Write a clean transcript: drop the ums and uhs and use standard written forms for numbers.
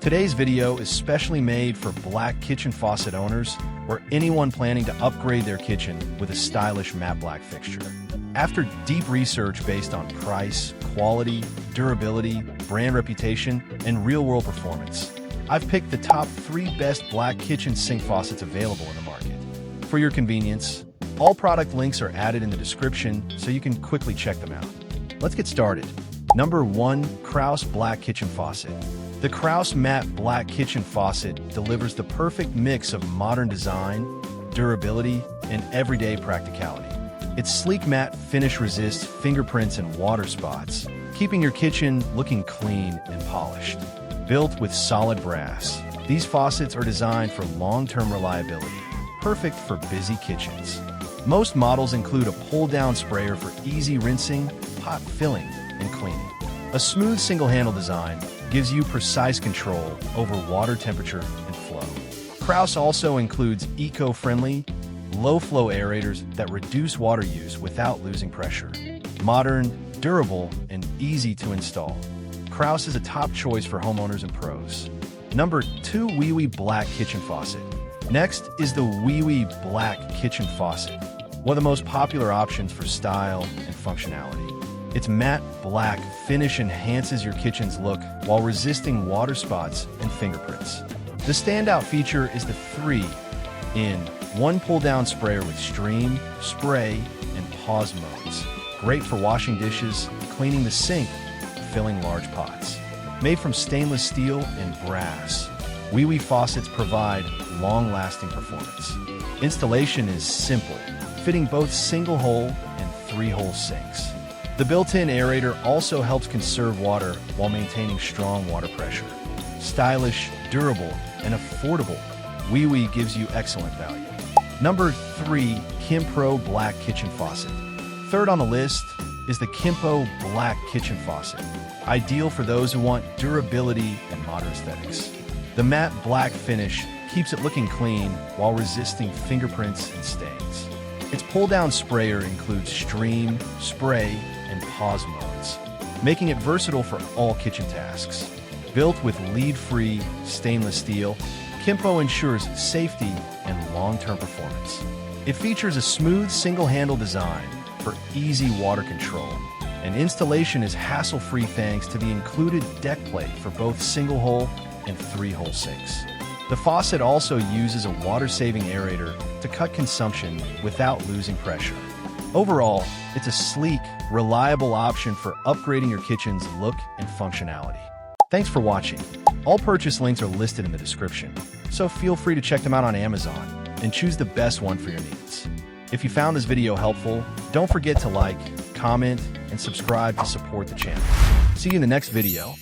Today's video is specially made for Black Kitchen Faucet owners or anyone planning to upgrade their kitchen with a stylish matte black fixture. After deep research based on price, quality, durability, brand reputation, and real-world performance, I've picked the top 3 best Black Kitchen Sink Faucets available in the market. For your convenience, all product links are added in the description so you can quickly check them out. Let's get started. Number 1. Kraus Black Kitchen Faucet. The Kraus Matte Black Kitchen Faucet delivers the perfect mix of modern design, durability, and everyday practicality. Its sleek matte finish resists fingerprints and water spots, keeping your kitchen looking clean and polished. Built with solid brass, these faucets are designed for long-term reliability, perfect for busy kitchens. Most models include a pull-down sprayer for easy rinsing, pot filling, and cleaning. A smooth single-handle design gives you precise control over water temperature and flow. Kraus also includes eco-friendly, low-flow aerators that reduce water use without losing pressure. Modern, durable, and easy to install, Kraus is a top choice for homeowners and pros. Number 2. Wee Black Kitchen Faucet. Next is the Wee Black Kitchen Faucet, one of the most popular options for style and functionality. Its matte black finish enhances your kitchen's look while resisting water spots and fingerprints. The standout feature is the 3-in-1 pull-down sprayer with stream, spray, and pause modes. Great for washing dishes, cleaning the sink, filling large pots. Made from stainless steel and brass, Wee faucets provide long-lasting performance. Installation is simple, fitting both single-hole and 3-hole sinks. The built-in aerator also helps conserve water while maintaining strong water pressure. Stylish, durable, and affordable, Wee gives you excellent value. Number 3. Kimpo Black Kitchen Faucet. Third on the list is the Kimpo Black Kitchen Faucet, ideal for those who want durability and modern aesthetics. The matte black finish keeps it looking clean while resisting fingerprints and stains. Its pull-down sprayer includes stream, spray, and pause modes, making it versatile for all kitchen tasks. Built with lead-free stainless steel, Kimpo ensures safety and long-term performance. It features a smooth single-handle design for easy water control, and installation is hassle-free thanks to the included deck plate for both single-hole and 3-hole sinks. The faucet also uses a water-saving aerator to cut consumption without losing pressure. Overall, it's a sleek, reliable option for upgrading your kitchen's look and functionality. Thanks for watching. All purchase links are listed in the description, so feel free to check them out on Amazon and choose the best one for your needs. If you found this video helpful, don't forget to like, comment, and subscribe to support the channel. See you in the next video.